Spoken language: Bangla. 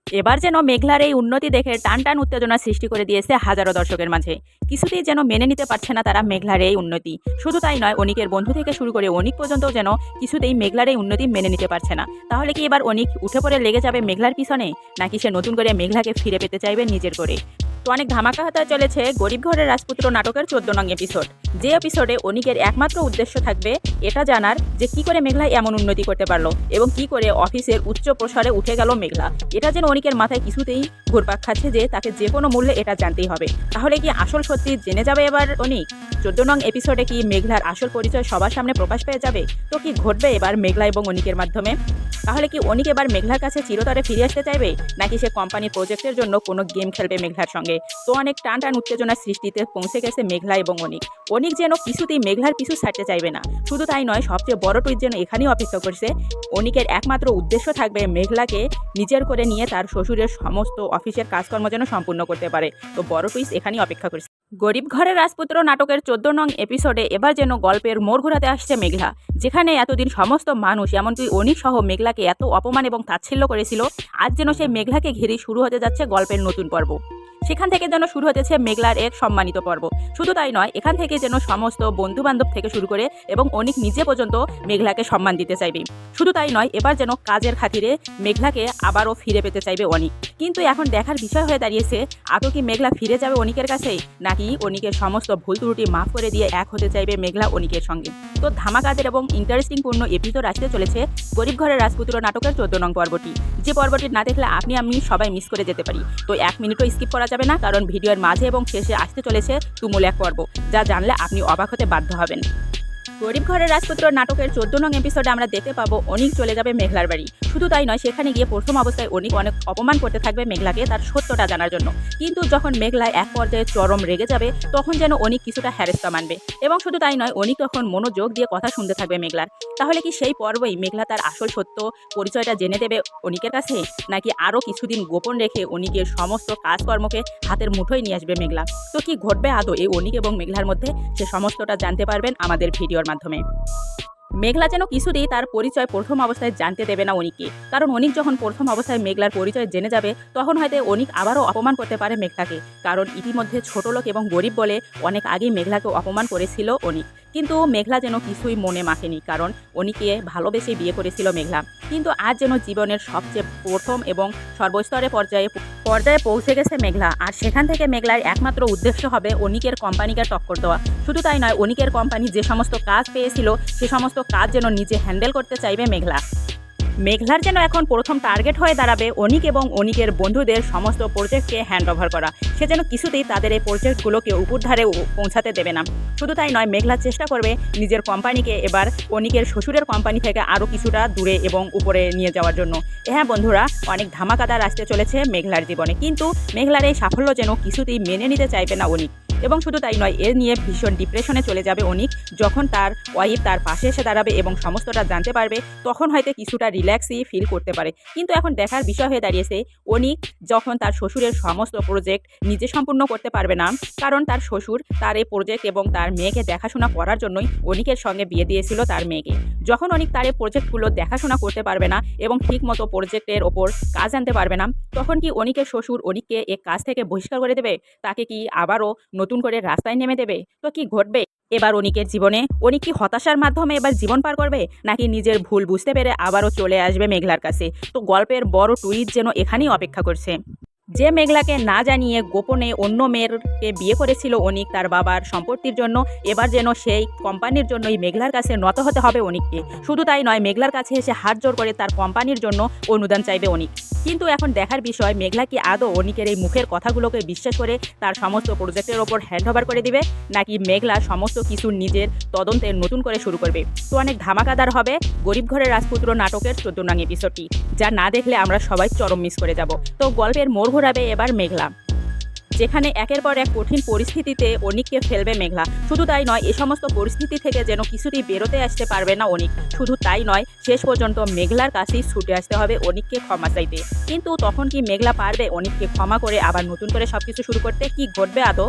এবার যেন মেঘলার এই উন্নতি দেখে টান টান উত্তেজনা সৃষ্টি করে দিয়েছে হাজারো দর্শকের মাঝে। কিছুতেই যেন মেনে নিতে পারছে না তারা মেঘলার এই উন্নতি। শুধু তাই নয়, অনিকের বন্ধু থেকে শুরু করে অনিক পর্যন্ত যেন কিছুতেই মেঘলার এই উন্নতি মেনে নিতে পারছে না। তাহলে কি এবার অনিক উঠে পড়ে লেগে যাবে মেঘলার পিছনে, নাকি সে নতুন করে মেঘলাকে ফিরে পেতে চাইবে নিজের করে? তো অনেক ধামাকা হতে চলেছে গরিব ঘরের রাজপুত্র নাটকের 14 নং এপিসোড। যে এপিসোডে অনিকের একমাত্র উদ্দেশ্য থাকবে এটা জানার যে কি করে মেঘলা এমন উন্নতি করতে পারলো এবং কি করে অফিসের উচ্চ প্রসারে উঠে গেল মেঘলা। এটা যেন অনিকের মাথায় কিছুতেই ঘুরপাক খাচ্ছে যে তাকে যে কোনো মূল্যে এটা জানতেই হবে। তাহলে কি আসল সত্যি জেনে যাবে এবার অনিক? 14 নং এপিসোডে কি মেঘলার আসল পরিচয় সবার সামনে প্রকাশ পেয়ে যাবে? তো কি ঘটবে এবার মেঘলা এবং অনিকের মাধ্যমে? তাহলে কি অনিক এবার মেঘলার কাছে চিরতরে ফিরে আসতে চাইবে, নাকি সে কোম্পানির প্রজেক্টের জন্য কোনো গেম খেলবে মেঘলার সঙ্গে? তো অনেক টান টান উত্তেজনার সৃষ্টিতে পৌঁছে গেছে মেঘলা এবং অনিক। অনিক যেন কিছুতেই মেঘলার পিছু ছাড়তে চাইবে না। শুধু তাই নয়, সবচেয়ে বড় টুইট যেন এখানেই অপেক্ষা করছে। অনিকের একমাত্র উদ্দেশ্য থাকবে মেঘলাকে নিজের করে নিয়ে তার শ্বশুরের সমস্ত অফিসের কাজকর্ম যেন সম্পূর্ণ করতে পারে। তো বড় টুইট এখানেই অপেক্ষা করছে। গরিব ঘরের রাজপুত্র নাটকের 14 নং এপিসোডে এবার যেন গল্পের মোড় ঘোরাতে আসছে মেঘলা। যেখানে এতদিন সমস্ত মানুষ এমনকি অনিক সহ মেঘলাকে এত অপমান এবং তাচ্ছিল্য করেছিল, আজ যেন সেই মেঘলাকে ঘিরে শুরু হতে যাচ্ছে গল্পের নতুন পর্ব। সেখান থেকে যেন শুরু হতেছে মেঘলার এক সম্মানিত পর্ব। শুধু তাই নয়, এখান থেকে যেন সমস্ত বন্ধু বান্ধব থেকে শুরু করে এবং অনিক নিজে পর্যন্ত মেঘলাকে সম্মান দিতে চাইবে। শুধু তাই নয়, এবার যেন কাজের খাতিরে মেঘলাকে আবারও ফিরে পেতে চাইবে অনিক। কিন্তু এখন দেখার বিষয় হয়ে দাঁড়িয়েছে, আদৌ কি মেঘলা ফিরে যাবে অনিকের কাছে, নাকি অনিকের সমস্ত ভুল ত্রুটি মাফ করে দিয়ে এক হতে চাইবে মেঘলা অনিকের সঙ্গে? তো ধামাকাদের এবং ইন্টারেস্টিং পূর্ণ এপিসোড আসতে চলেছে গরিব ঘরের রাজপুত্র নাটকের 14 নং পর্বটি। যে পর্বটি না দেখলে আপনি আমি সবাই মিস করে যেতে পারি। তো 1 মিনিটও স্কিপ করা যাবে না, কারণ ভিডিওর মাঝে এবং শেষে আসতে চলেছে তুমুল এক পর্ব, যা জানলে আপনি অবাক হতে বাধ্য হবেন। গরিব ঘরের রাজপুত্র নাটকের 14 নং এপিসোডে আমরা দেখতে পাবো অনিক চলে যাবে মেঘলার বাড়ি। শুধু তাই নয়, সেখানে গিয়ে প্রথম অবস্থায় অনিক অনেক অপমান করতে থাকবে মেঘলাকে তার সত্যটা জানার জন্য। কিন্তু যখন মেঘলা এক পর্যায়ে চরম রেগে যাবে, তখন যেন অনিক কিছুটা হ্যারেস্তা মানবে এবং শুধু তাই নয়, অনিক তখন মনোযোগ দিয়ে কথা শুনতে থাকবে মেঘলার। তাহলে কি সেই পর্বেই মেঘলা তার আসল সত্য পরিচয়টা জেনে দেবে অনিকের কাছে, নাকি আরও কিছুদিন গোপন রেখে অনিকের সমস্ত কাজকর্মকে হাতের মুঠোয় নিয়ে আসবে মেঘলা? তো কি ঘটবে আদৌ এই অনিক এবং মেঘলার মধ্যে, সে সমস্তটা জানতে পারবেন আমাদের ভিডিওর মাধ্যমে। মেঘলা যেন কিছুতেই তার পরিচয় প্রথম অবস্থায় জানতে দেবে না অনিককে, কারণ অনিক যখন প্রথম অবস্থায় মেঘলার পরিচয় জেনে যাবে, তখন হয়তো অনিক আবারও অপমান করতে পারে মেঘলাকে। কারণ ইতিমধ্যে ছোট লোক এবং গরিব বলে অনেক আগেই মেঘলাকে অপমান করেছিল অনিক। কিন্তু মেঘলা যেন কিছুই মনে মাখেনি, কারণ অনিককে ভালোবেসে বিয়ে করেছিল মেঘলা। কিন্তু আজ যেন জীবনের সবচেয়ে প্রথম এবং সর্বস্তরে পর্যায়ে পৌঁছে গেছে মেঘলা। আর সেখান থেকে মেঘলার একমাত্র উদ্দেশ্য হবে অনিকের কোম্পানিকে টক্কর দেওয়া। শুধু তাই নয়, অনিকের কোম্পানি যে সমস্ত কাজ পেয়েছিল সে সমস্ত কাজ যেন নিজে হ্যান্ডেল করতে চাইবে মেঘলা। মেঘলার যেন এখন প্রথম টার্গেট হয়ে দাঁড়াবে অনিক এবং অনিকের বন্ধুদের সমস্ত প্রজেক্টকে হ্যান্ড ওভার করা। সে যেন কিছুতেই তাদের এই প্রজেক্টগুলোকে উপরধারে পৌঁছাতে দেবে না। শুধু তাই নয়, মেঘলা চেষ্টা করবে নিজের কোম্পানিকে এবার অনিকের শ্বশুরের কোম্পানি থেকে আরও কিছুটা দূরে এবং উপরে নিয়ে যাওয়ার জন্য। হ্যাঁ বন্ধুরা, অনেক ধামাকাদার আসতে চলেছে মেঘলার জীবনে, কিন্তু মেঘলার এই সাফল্য যেন কিছুতেই মেনে নিতে চাইবে না অনিক। এবং শুধু তাই নয়, এর নিয়ে ভীষণ ডিপ্রেশনে চলে যাবে অনিক। যখন তার ওয়াইফ তার পাশে এসে দাঁড়াবে এবং সমস্তটা জানতে পারবে, তখন হয়তো কিছুটা রিল্যাক্সই ফিল করতে পারে। কিন্তু এখন দেখার বিষয় হয়ে দাঁড়িয়েছে, অনিক যখন তার শ্বশুরের সমস্ত প্রজেক্ট নিজে সম্পূর্ণ করতে পারবে না, কারণ তার শ্বশুর তার এই প্রজেক্ট এবং তার মেয়েকে দেখাশোনা করার জন্যই অনিকের সঙ্গে বিয়ে দিয়েছিল তার মেয়েকে। যখন অনিক তার এই প্রজেক্টগুলো দেখাশোনা করতে পারবে না এবং ঠিক মতো প্রজেক্টের ওপর কাজ আনতে পারবে না, তখন কি অনিকের শ্বশুর অনিককে এই কাজ থেকে বহিষ্কার করে দেবে? তাকে কি আবারও নতুন করে রাস্তায় নেমে দেবে? তো কি ঘটবে এবার অনিকের জীবনে? অনিক কি হতাশার মাধ্যমে এবার জীবন পার করবে, নাকি নিজের ভুল বুঝতে পেরে আবারও চলে আসবে মেঘলার কাছে? তো গল্পের বড় টুইস্ট যেন এখানেই অপেক্ষা করছে। যে মেঘলাকে না জানিয়ে গোপনে অন্য মেয়েরকে বিয়ে করেছিল অনিক তার বাবার সম্পত্তির জন্য, এবার যেন সেই কোম্পানির জন্যই মেঘলার কাছে নত হতে হবে অনিককে। শুধু তাই নয়, মেঘলার কাছে এসে হাত জোড় করে তার কোম্পানির জন্য অনুদান চাইবে অনিক। কিন্তু এখন দেখার বিষয়, মেঘলা কি আদৌ অনিকের এই মুখের কথাগুলোকে বিশ্বাস করে তার সমস্ত প্রজেক্টের ওপর হ্যান্ড ওভার করে দিবে, নাকি মেঘলা সমস্ত কিছু নিজের তদন্তের নতুন করে শুরু করবে? তো অনেক ধামাকাদার হবে গরিব ঘরের রাজপুত্র নাটকের 14 নং এপিসোডটি, যা না দেখলে আমরা সবাই চরম মিস করে যাব। তো গল্পের মোড় ঘোরাবে এবার মেঘলা, যেখানে একের পর এক কঠিন পরিস্থিতিতে অনিককে ফেলবে মেঘলা। শুধু তাই নয়, এ সমস্ত পরিস্থিতি থেকে যেন কিছুতেই বেরোতে আসতে পারবে না অনিক। শুধু তাই নয়, শেষ পর্যন্ত মেঘলার কাছেই ছুটে আসতে হবে অনিককে ক্ষমা চাইতে। কিন্তু তখন কি মেঘলা পারবে অনিককে ক্ষমা করে আবার নতুন করে সবকিছু শুরু করতে? কি ঘটবে আদৌ?